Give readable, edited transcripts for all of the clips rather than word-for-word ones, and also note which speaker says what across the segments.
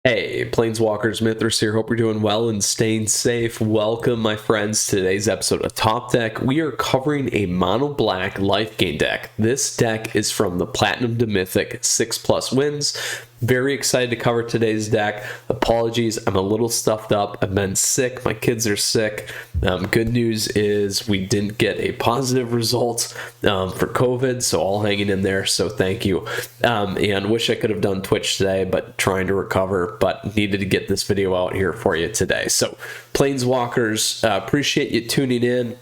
Speaker 1: Hey, Planeswalkers, Mythras here. Hope you're doing well and staying safe. Welcome, my friends, to today's episode of Top Deck. We are covering a mono black Lifegain deck. This deck is from the Platinum to Mythic 6+ wins. Very excited to cover today's deck. Apologies, I'm a little stuffed up. I've been sick. My kids are sick. Good news is we didn't get a positive result for COVID, so all hanging in there. So thank you. And wish I could have done Twitch today, but trying to recover. But needed to get this video out here for you today. So Planeswalkers, appreciate you tuning in.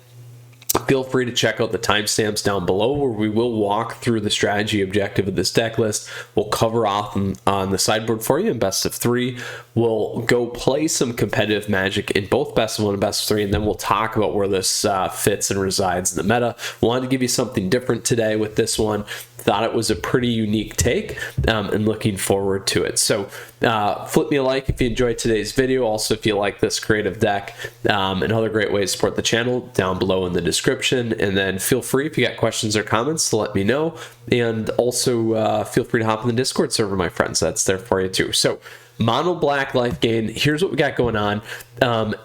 Speaker 1: Feel free to check out the timestamps down below where we will walk through the strategy objective of this deck list. We'll cover off on the sideboard for you in best of 3. We'll go play some competitive Magic in both best of 1 and best of 3, and then we'll talk about where this fits and resides in the meta. Wanted to give you something different today with this one. Thought it was a pretty unique take and looking forward to it. So flip me a like if you enjoyed today's video. Also, if you like this creative deck and other great ways to support the channel, down below in the description. And then feel free if you got questions or comments to let me know. And also feel free to hop in the Discord server, my friends. That's there for you too. So mono black Lifegain, here's what we got going on.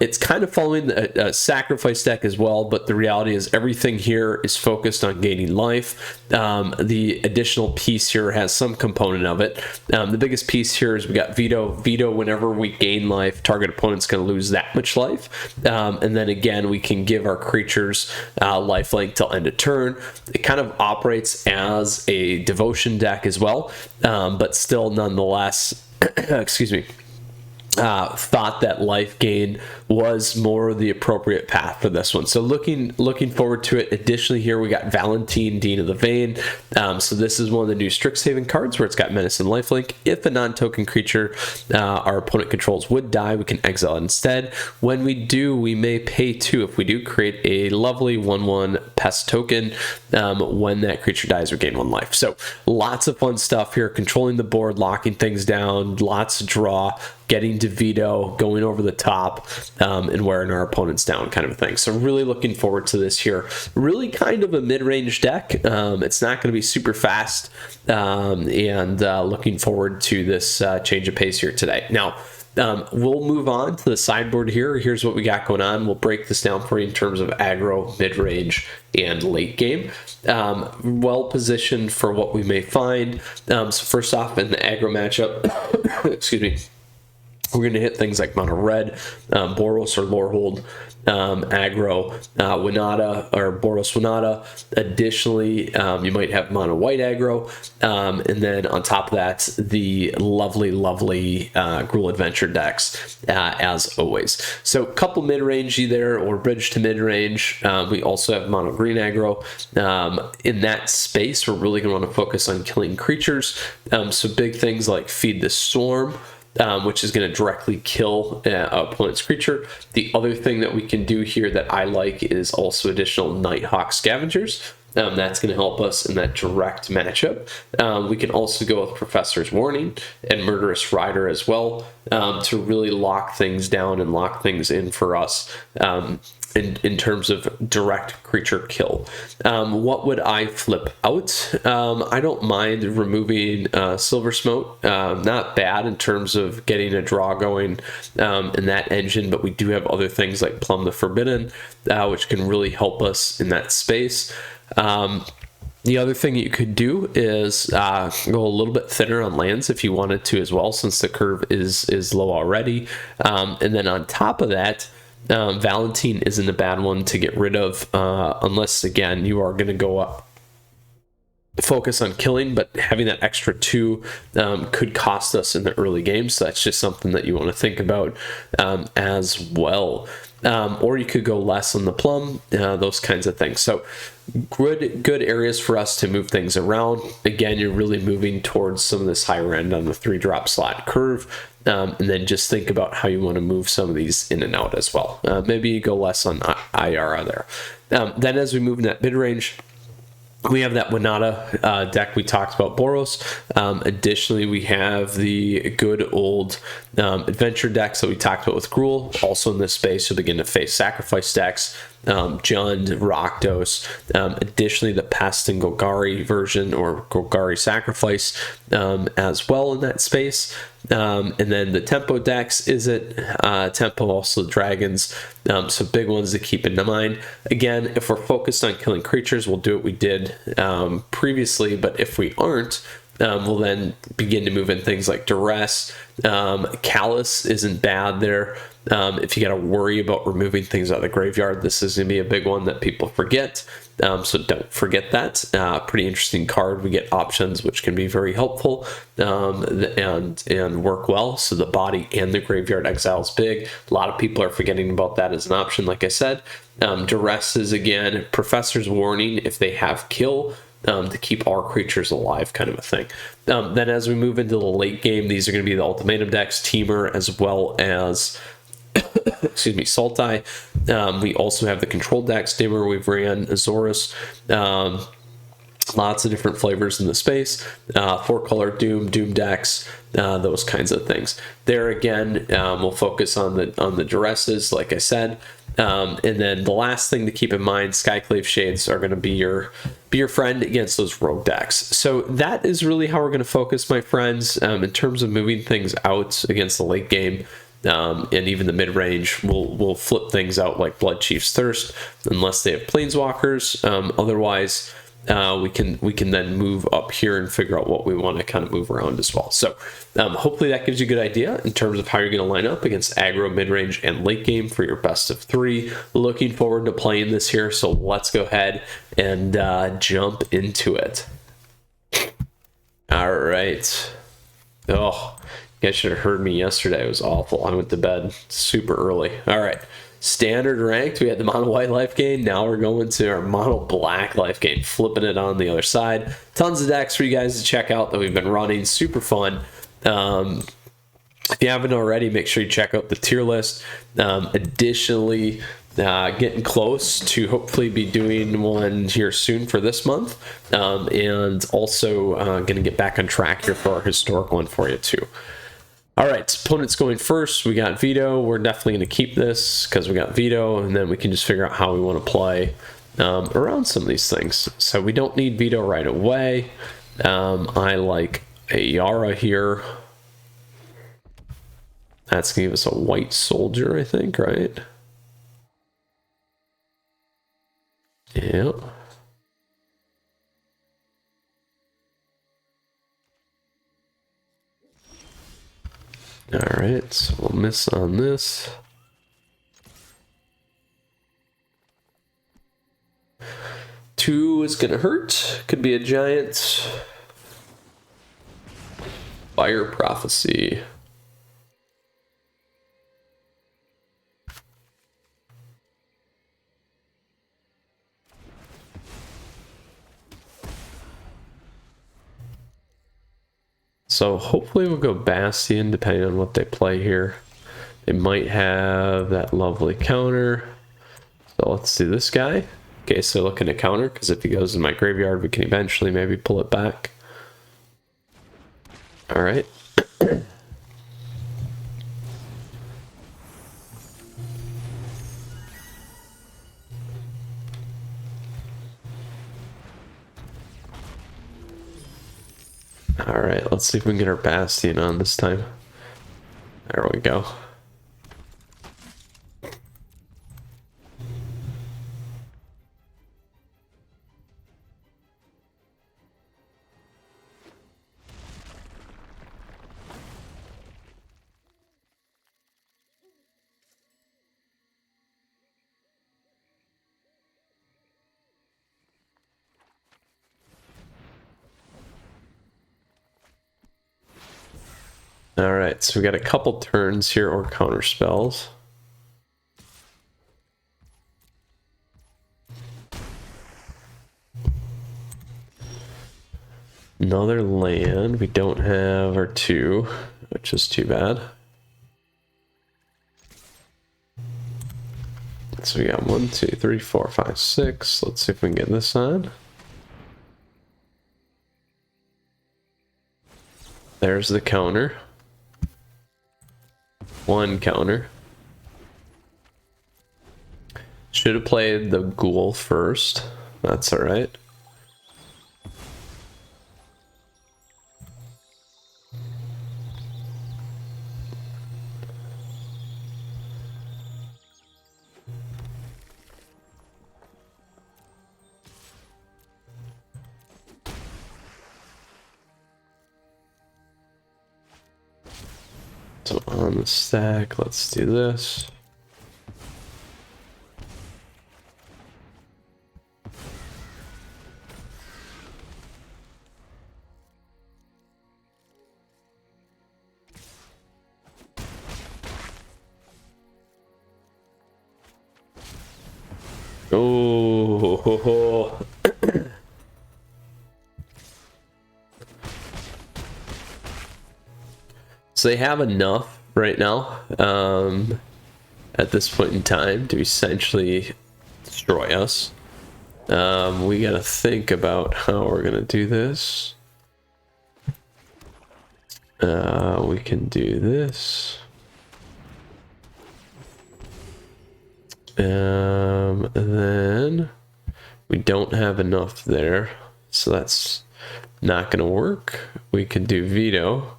Speaker 1: It's kind of following a sacrifice deck as well, but the reality is everything here is focused on gaining life. The additional piece here has some component of it. The biggest piece here is we got veto. Veto, whenever we gain life, target opponent's going to lose that much life. And then again, we can give our creatures lifelink till end of turn. It kind of operates as a devotion deck as well, but still nonetheless excuse me, thought that Lifegain was more the appropriate path for this one. So looking forward to it. Additionally, here we got Valentine, Dean of the Vein. So this is one of the new Strixhaven cards where it's got Menace and Lifelink. If a non-token creature our opponent controls would die, we can exile it instead. When we do, we may pay 2 if we do create a lovely 1/1 pest token. When that creature dies, we gain 1 life. So lots of fun stuff here, controlling the board, locking things down, lots of draw, getting to veto, going over the top, and wearing our opponents down kind of a thing. So really looking forward to this here. Really kind of a mid-range deck. It's not going to be super fast, and looking forward to this change of pace here today. Now, we'll move on to the sideboard here. Here's what we got going on. We'll break this down for you in terms of aggro, mid-range, and late game. Well positioned for what we may find. So first off, in the aggro matchup, excuse me, we're going to hit things like mono red, Boros or Lorehold, aggro, Winota or Boros Winota. Additionally, you might have mono white aggro, and then on top of that, the lovely Gruul Adventure decks, as always. So a couple mid-rangey there, or bridge to mid-range. We also have mono green aggro. In that space, we're really going to want to focus on killing creatures. So big things like Feed the Storm, which is going to directly kill opponent's creature. The other thing that we can do here that I like is also additional Nighthawk Scavengers. That's going to help us in that direct matchup. We can also go with Professor's Warning and Murderous Rider as well, to really lock things down and lock things in for us in terms of direct creature kill. What would I flip out? I don't mind removing Silver Smote. Not bad in terms of getting a draw going in that engine, but we do have other things like Plumb the Forbidden, which can really help us in that space. The other thing you could do is go a little bit thinner on lands if you wanted to as well, since the curve is low already. And then on top of that, Valentine isn't a bad one to get rid of, unless, again, you are going to go up, focus on killing, but having that extra 2 could cost us in the early game. So that's just something that you want to think about as well. Or you could go less on the plum, those kinds of things. So good areas for us to move things around. Again, you're really moving towards some of this higher end on the 3-drop slot curve. And then just think about how you want to move some of these in and out as well. Maybe you go less on IR there. Then as we move in that mid-range, we have that Winota deck we talked about, Boros. Additionally, we have the good old adventure decks that we talked about with Gruul. Also in this space, you'll begin to face sacrifice decks. Jund, Rakdos. Additionally, the Pest and Golgari version, or Golgari Sacrifice, as well in that space. And then the tempo decks, Izzet, tempo, also dragons. So big ones to keep in mind. Again, if we're focused on killing creatures, we'll do what we did previously, but if we aren't, we'll then begin to move in things like Duress. Callous isn't bad there. If you got to worry about removing things out of the graveyard, this is going to be a big one that people forget. So don't forget that. Pretty interesting card. We get options which can be very helpful and work well. So the body and the graveyard exile is big. A lot of people are forgetting about that as an option, like I said. Duress is, again, Professor's Warning if they have kill. To keep our creatures alive, kind of a thing. Then as we move into the late game, these are going to be the ultimatum decks, Teamer, as well as excuse me, Sultai. We also have the control decks, Dimmer, we've ran Azorus. Lots of different flavors in the space. 4-color Doom decks, those kinds of things. There again, we'll focus on the Duresses, like I said. And then the last thing to keep in mind, Skyclave Shades are going to be your friend against those rogue decks. So that is really how we're going to focus, my friends, in terms of moving things out against the late game. And even the mid-range, we'll flip things out like Blood Chief's Thirst, unless they have Planeswalkers. Otherwise, we can then move up here and figure out what we want to kind of move around as well. So hopefully that gives you a good idea in terms of how you're going to line up against aggro, mid-range, and late game for your best of 3. Looking forward to playing this here, so let's go ahead and jump into it. All right. Oh, you guys should have heard me yesterday. It was awful. I went to bed super early. All right. Standard ranked, we had the mono white Lifegain. Now we're going to our mono black Lifegain, flipping it on the other side. Tons of decks for you guys to check out that we've been running. Super fun. If you haven't already, make sure you check out the tier list. Additionally, getting close to hopefully be doing one here soon for this month. And also going to get back on track here for our historic one for you too. All right, opponents going first. We got Veto. We're definitely going to keep this because we got Veto, and then we can just figure out how we want to play around some of these things. So we don't need Veto right away. I like a Yara here. That's going to give us a white soldier, I think, right? Yep. All right, so we'll miss on this. Two is gonna hurt. Could be a giant. Fire Prophecy. So hopefully we'll go Bastion, depending on what they play here. They might have that lovely counter. So let's do this guy. Okay, so looking to counter, because if he goes in my graveyard, we can eventually maybe pull it back. All right. All right, let's see if we can get our Bastion on this time. There we go. All right, so we got a couple turns here or counter spells. Another land. We don't have our 2, which is too bad. So we got 1, 2, 3, 4, 5, 6. Let's see if we can get this on. There's the counter. 1 counter. Should have played the ghoul first. That's all right. So on the stack, let's do this. Oh, so they have enough right now at this point in time to essentially destroy us. We gotta think about how we're gonna do this. We can do this. And then we don't have enough there, so that's not gonna work. We can do veto,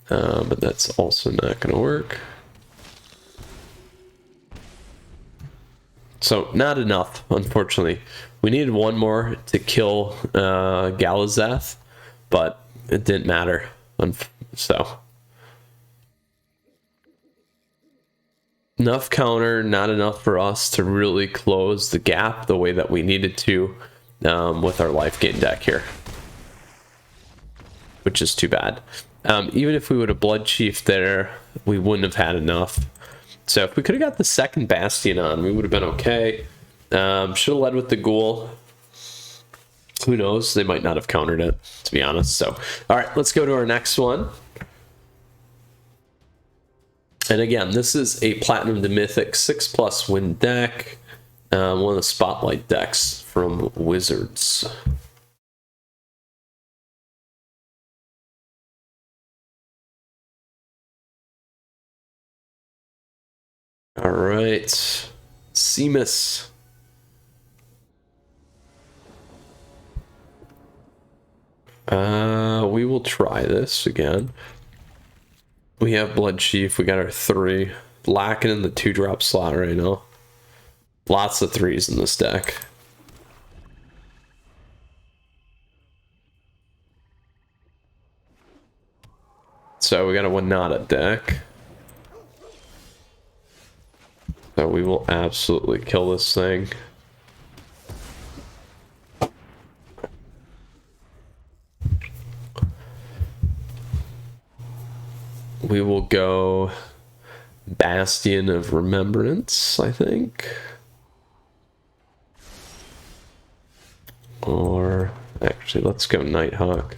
Speaker 1: but that's also not gonna work. So not enough, unfortunately. We needed one more to kill Galazeth, but it didn't matter. So enough counter, not enough for us to really close the gap the way that we needed to with our Lifegain deck here, which is too bad. Even if we would have Blood Chief there, we wouldn't have had enough. So if we could have got the second Bastion on, we would have been okay. Should have led with the Ghoul. Who knows? They might not have countered it, to be honest. So, all right, let's go to our next one. And again, this is a Platinum to Mythic 6+ win deck. One of the Spotlight decks from Wizards. All right, Seamus. We will try this again. We have Blood Chief. We got our 3. Lacking in the 2-drop slot right now. Lots of 3s in this deck. So we got a Winota deck. So we will absolutely kill this thing. We will go Bastion of Remembrance, I think. Or actually, let's go Nighthawk.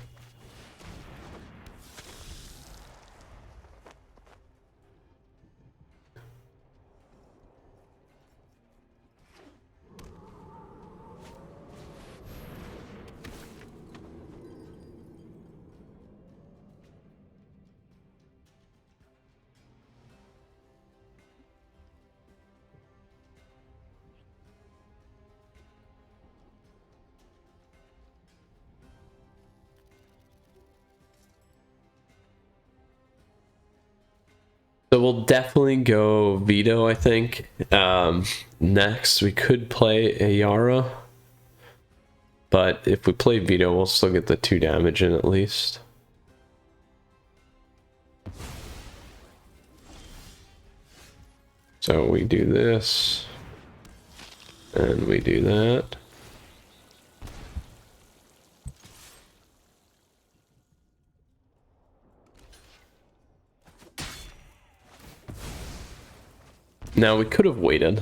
Speaker 1: So we'll definitely go Veto, I think. Next, we could play a Yara. But if we play Veto, we'll still get the 2 damage in at least. So we do this. And we do that. Now we could have waited.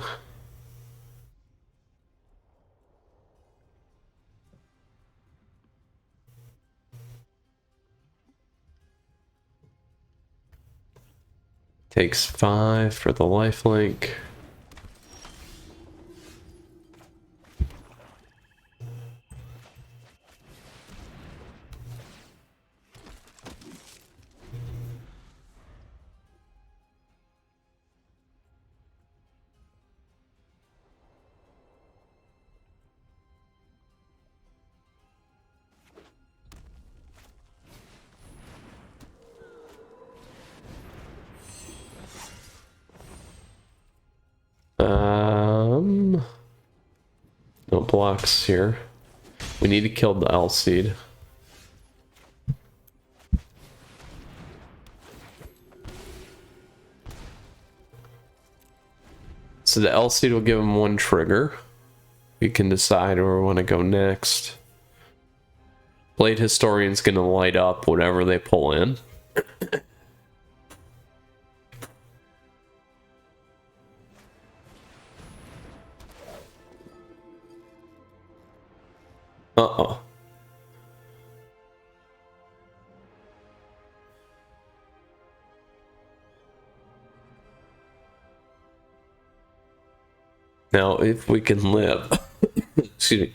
Speaker 1: Takes 5 for the lifelink. blocks here. We need to kill the L seed. So the L seed will give him 1 trigger. We can decide where we want to go next. Blade Historian's going to light up whatever they pull in. Uh-oh. Now, if we can live, excuse me,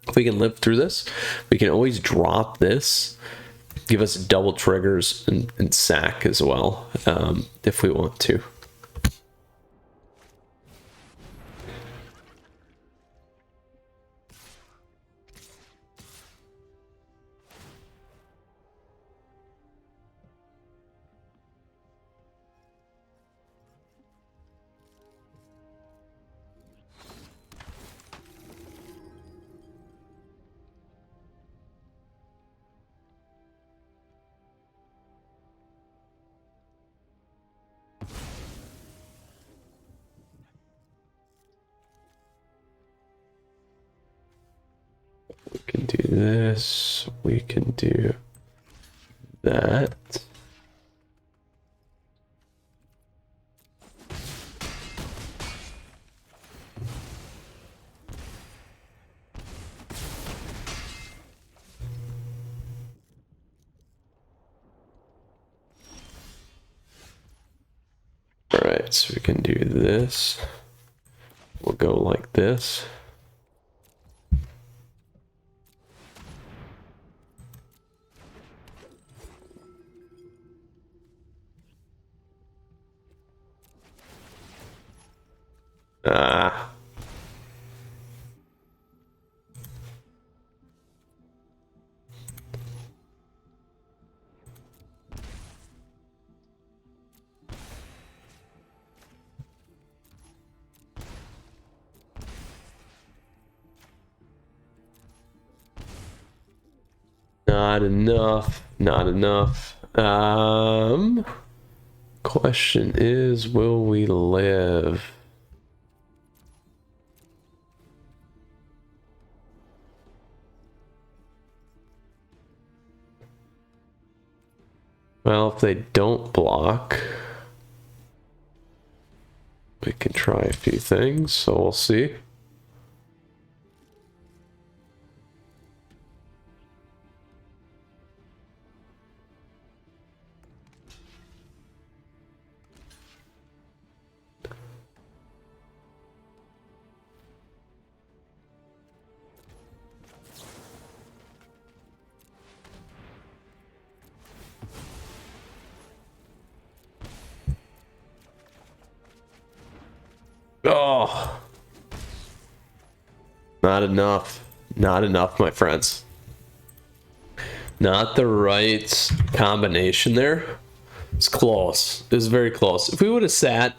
Speaker 1: if we can live through this, we can always drop this, give us double triggers and sack as well, if we want to. We can do this, we can do that. All right, so we can do this. We'll go like this. Ah. Not enough, not enough. Question is, will we live? Well, if they don't block, we can try a few things, so we'll see. Oh, not enough. Not enough, my friends. Not the right combination there. It's close. It was very close. If we would have sat,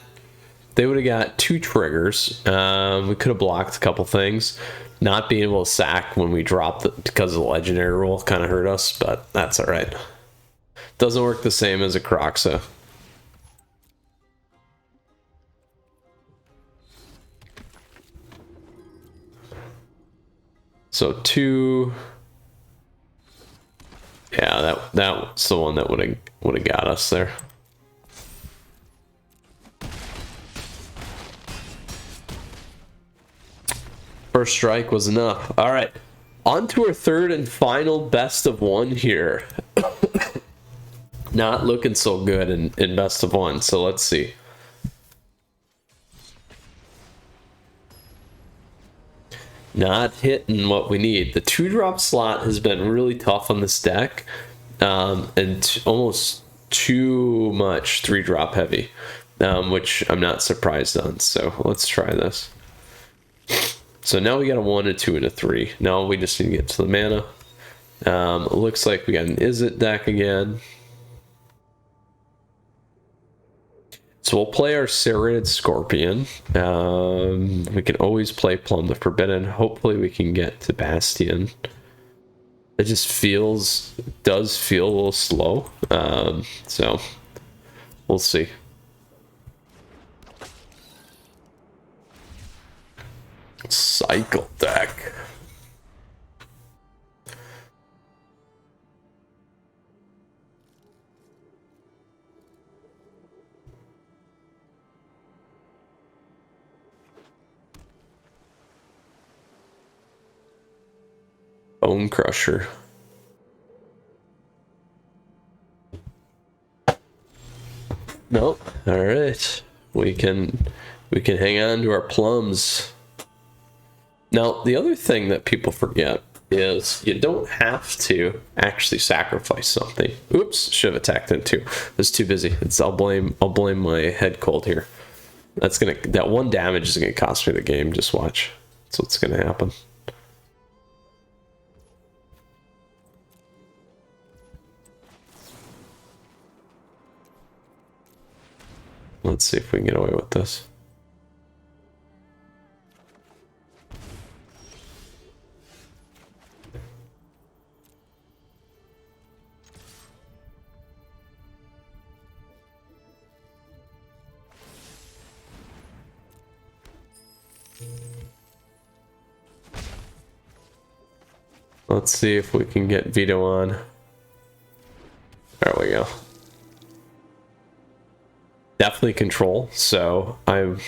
Speaker 1: they would have got 2 triggers. We could have blocked a couple things. Not being able to sack when we dropped it because of the legendary rule kind of hurt us, but that's all right. Doesn't work the same as a Croxa. So 2. Yeah, that's the one that would have got us there. First strike was enough. All right, on to our third and final best of 1 here. Not looking so good in best of 1, so let's see. Not hitting what we need. The 2-drop slot has been really tough on this deck, and almost too much 3-drop heavy, which I'm not surprised on. So let's try this. So now we got a 1, a 2, and a 3. Now we just need to get to the mana. It looks like we got an Izzet deck again. It's So we'll play our Serrated Scorpion. We can always play Plumb the Forbidden. Hopefully we can get to Bastion. It just does feel a little slow. So we'll see. Cycle deck. Bone Crusher. Nope. All right. We can hang on to our plums. Now, the other thing that people forget is you don't have to actually sacrifice something. Oops, should have attacked it too. I was too busy. I'll blame my head cold here. That one damage is gonna cost me the game. Just watch. That's what's gonna happen. Let's see if we can get away with this. Let's see if we can get Veto on. There we go. Definitely control, so I'm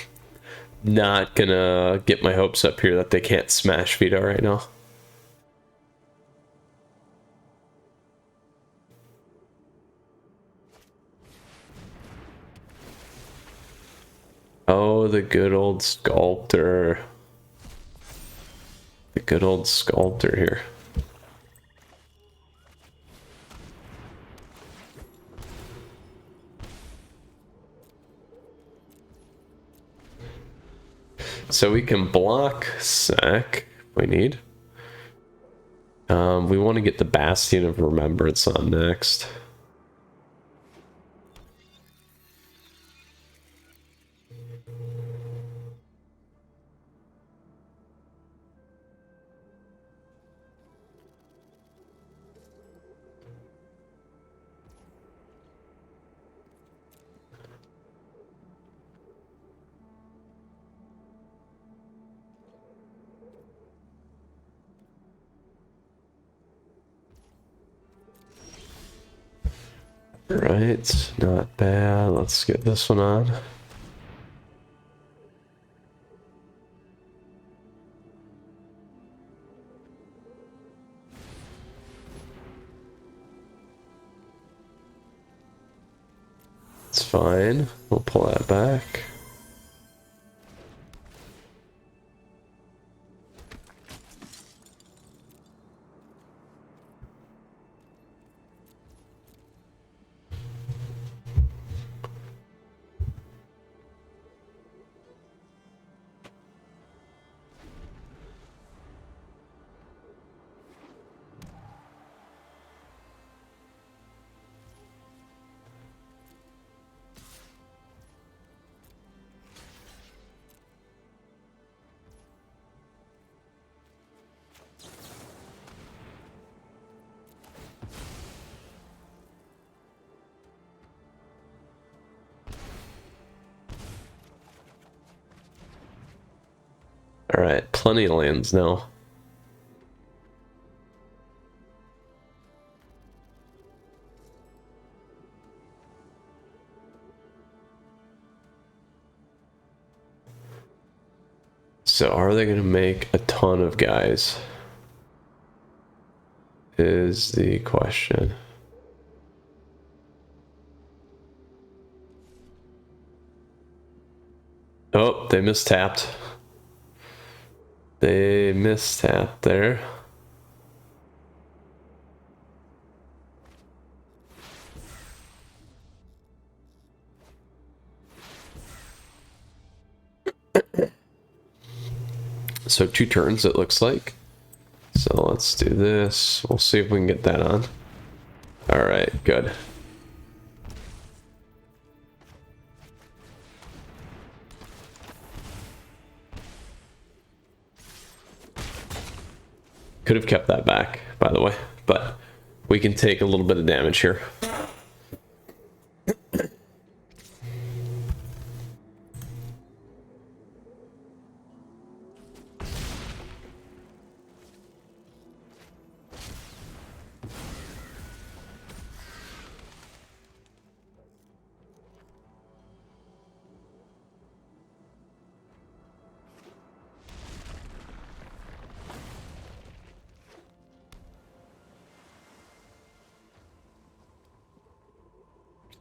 Speaker 1: not gonna get my hopes up here that they can't smash Veto right now. Oh, the good old Sculptor. The good old Sculptor here. So we can block Sack if we need. We want to get the Bastion of Remembrance on next. Right, not bad. Let's get this one on. It's fine. We'll pull that back. All right, plenty of lands now. So are they going to make a ton of guys? Is the question. Oh, they mistapped. They mistapped there. So 2 turns it looks like. So let's do this. We'll see if we can get that on. All right, good. Could have kept that back, by the way, but we can take a little bit of damage here.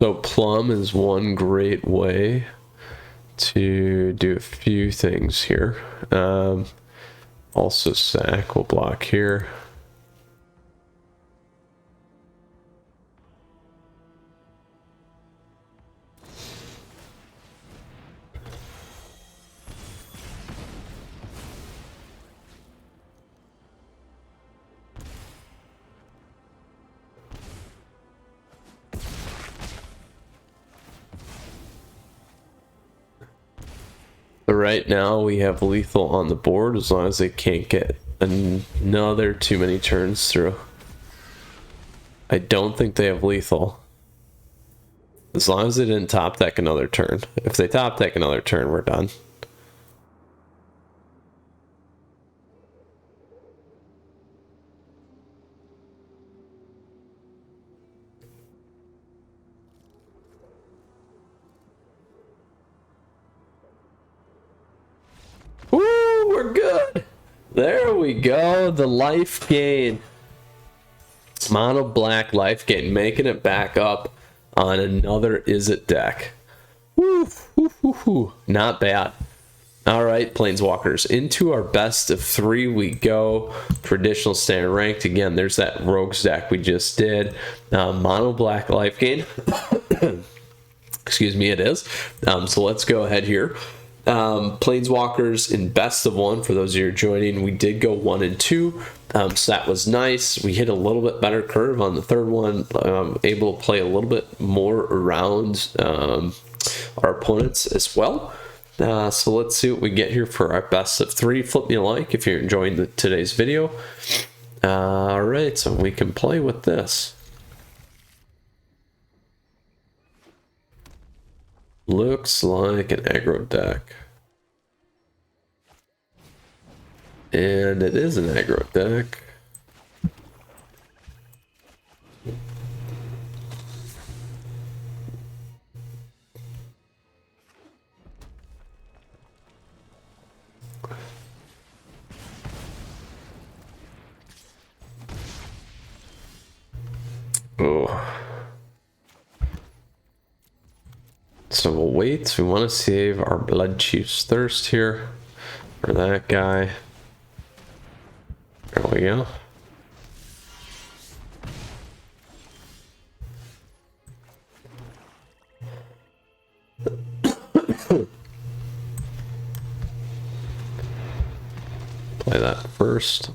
Speaker 1: So plum is one great way to do a few things here. Also sack will block here. Right now we have lethal on the board as long as they can't get another too many turns through. I don't think they have lethal. As long as they didn't top deck another turn. If they top deck another turn, we're done. Woo, we're good. There we go. The Lifegain. Mono black Lifegain, making it back up on another Izzet deck. Woo, woo, woo, woo. Not bad. All right, Planeswalkers, into our best of 3 we go. Traditional standard ranked. Again, there's that rogues deck we just did. Mono black Lifegain. Excuse me, it is. So let's go ahead here. Planeswalkers in best of 1 for those of you joining. We did go 1 and 2, so that was nice. We hit a little bit better curve on the third one, able to play a little bit more around our opponents as well. So let's see what we get here for our best of 3. Flip me a like if you're enjoying today's video. All right, so we can play with this. Looks like an aggro deck. And it is an aggro deck. Oh. So we'll wait. We want to save our Blood Chief's Thirst here for that guy. There we go. Play that first.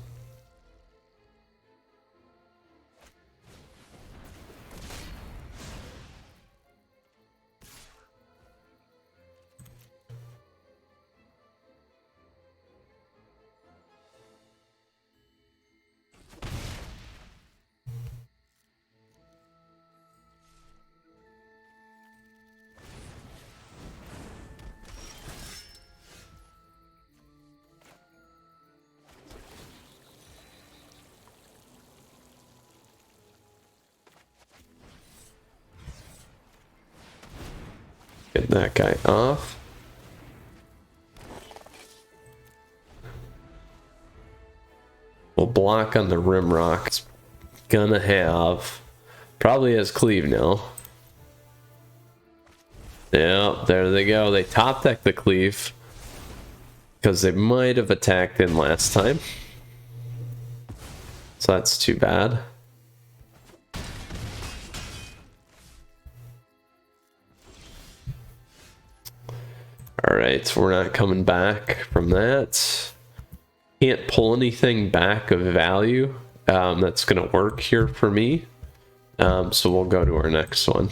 Speaker 1: Get that guy off. We'll block on the Rimrock. It's gonna have, probably has cleave now. Yeah, there they go. They top deck the cleave because they might have attacked in last time. So that's too bad. Alright, so we're not coming back from that. Can't pull anything back of value that's going to work here for me. So we'll go to our next one.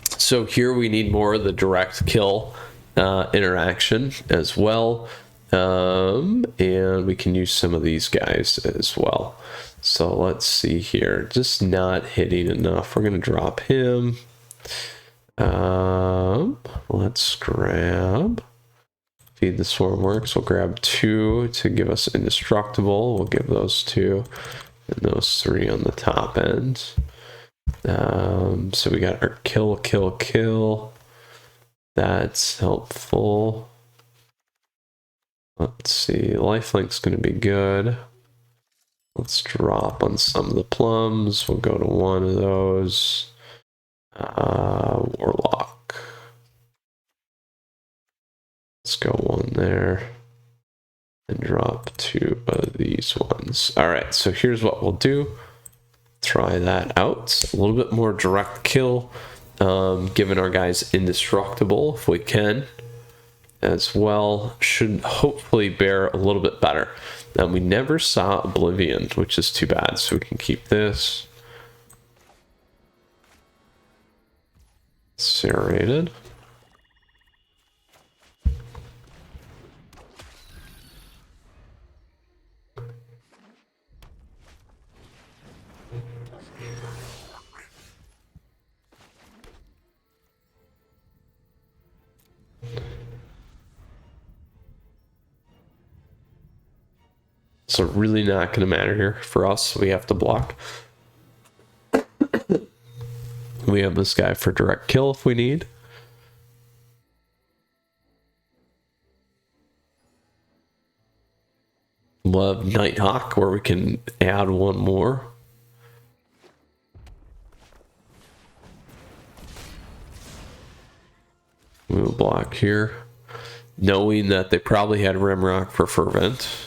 Speaker 1: So here we need more of the direct kill interaction as well. And we can use some of these guys as well. So let's see here. Just not hitting enough. We're going to drop him. Let's grab... Feed the Swarm works. We'll grab 2 to give us indestructible. We'll give those 2 and those 3 on the top end. So we got our kill. That's helpful. Let's see. Lifelink's going to be good. Let's drop on some of the plums. We'll go to 1 of those. Warlock. Let's go 1 there and drop 2 of these ones. All right, so here's what we'll do. Try that out. A little bit more direct kill, giving our guys indestructible if we can as well. Should hopefully bear a little bit better. And we never saw Oblivion, which is too bad, so we can keep this. Serrated. So really not going to matter here for us. We have to block. We have this guy for direct kill if we need. We'll have Nighthawk where we can add 1 more. We'll block here. Knowing that they probably had Rimrock for Fervent.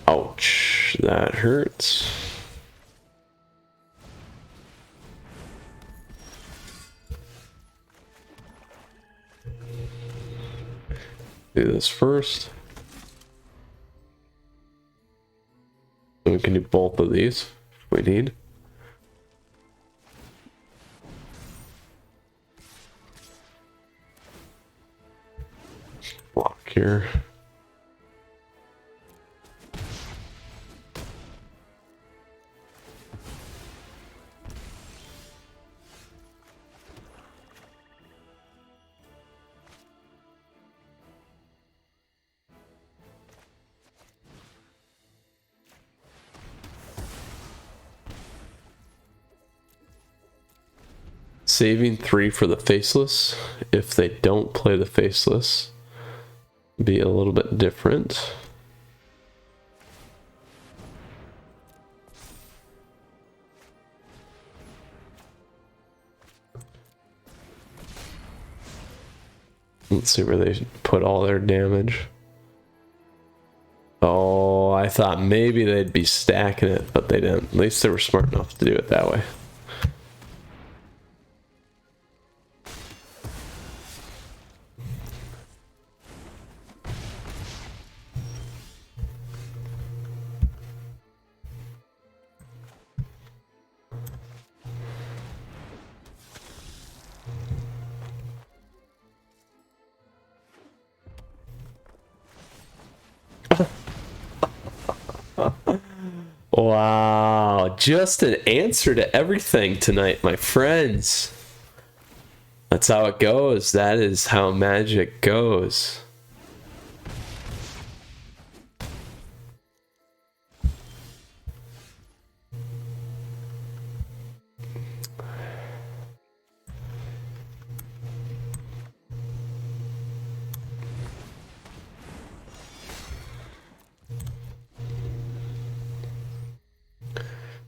Speaker 1: Ouch, that hurts. Do this first. And we can do both of these if we need. Block here. Saving 3 for the Faceless. If they don't play the Faceless, be a little bit different. Let's see where they put all their damage. Oh, I thought maybe they'd be stacking it, but they didn't. At least they were smart enough to do it that way. Wow, just an answer to everything tonight, my friends. That's how it goes. That is how magic goes.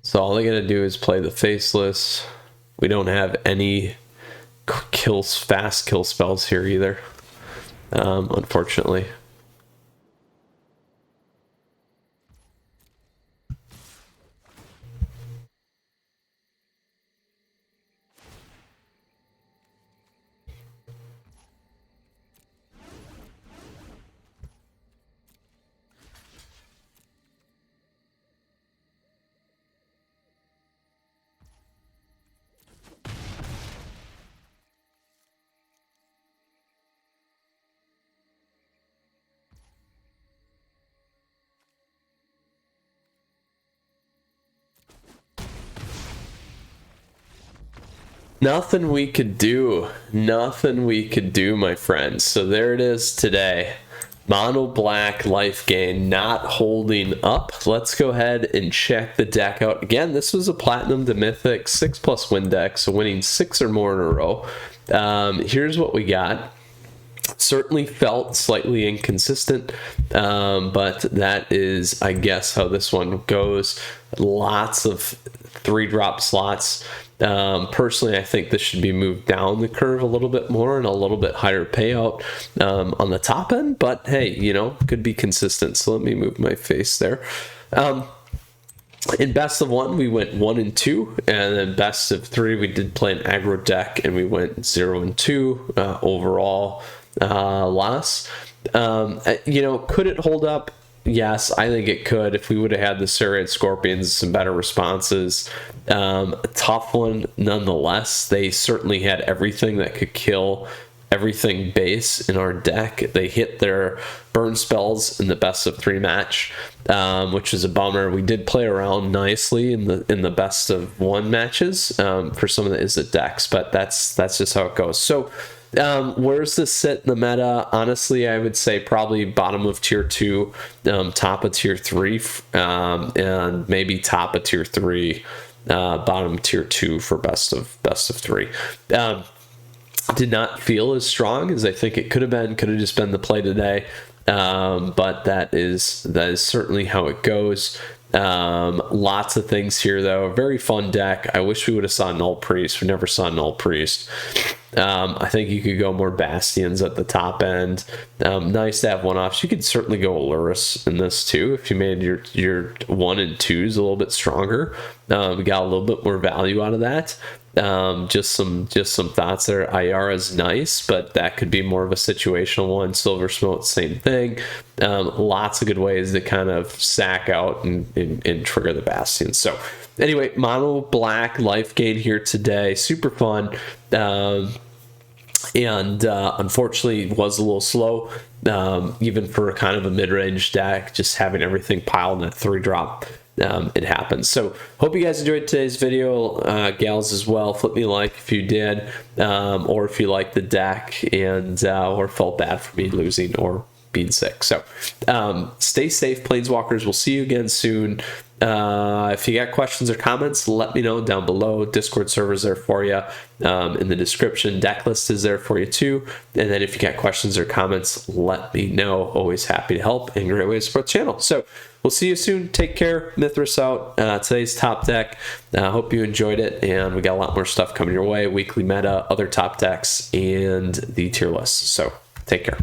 Speaker 1: So all they gotta do is play the Faceless. We don't have any fast kill spells here either, unfortunately. Nothing we could do. Nothing we could do, my friends. So there it is today. Mono black Lifegain not holding up. Let's go ahead and check the deck out. Again, this was a platinum to mythic 6+ win deck, so winning 6 or more in a row. Here's what we got. Certainly felt slightly inconsistent, but that is, I guess, how this one goes. Lots of 3-drop slots. Personally, I think this should be moved down the curve a little bit more and a little bit higher payout on the top end, but hey, you know, could be consistent. So let me move my face there. In best of 1, we went 1 and 2, and then best of 3, we did play an aggro deck, and we went 0 and 2 overall loss. You know, could it hold up? Yes, I think it could. If we would have had the Syrian Scorpions, some better responses. A tough one nonetheless. They certainly had everything that could kill everything base in our deck. They hit their burn spells in the best of 3 match, which is a bummer. We did play around nicely in the best of 1 matches for some of the Izzet decks, but that's just how it goes. So where's this sit in the meta? Honestly, I would say probably bottom of tier 2, top of tier 3, and maybe top of tier 3, bottom tier 2 for best of 3. Did not feel as strong as I think it could have been. Could have just been the play today, but that is certainly how it goes. Lots of things here though. Very fun deck. I wish we would have saw Null Priest. We never saw Null Priest. I think you could go more Bastions at the top end. Nice to have one-offs. You could certainly go Aluris in this too if you made your 1 and 2s a little bit stronger. We got a little bit more value out of that. Just some thoughts there. Ayara's nice, but that could be more of a situational one. Silver Smoke, same thing. Lots of good ways to kind of sack out and trigger the Bastions. So anyway, mono black Lifegain here today. Super fun. And unfortunately was a little slow, even for kind of a mid-range deck, just having everything piled in a 3-drop. It happens. So hope you guys enjoyed today's video, gals as well. Flip me a like if you did, or if you liked the deck and or felt bad for me losing or being sick. So stay safe, Planeswalkers. We'll see you again soon. If you got questions or comments, let me know down below. Discord server's there for you in the description. Deck list is there for you too. And then if you got questions or comments, let me know. Always happy to help and great way to support the channel. So we'll see you soon. Take care. Mythras out. Today's top deck. Hope you enjoyed it. And we got a lot more stuff coming your way. Weekly meta, other top decks, and the tier list. So take care.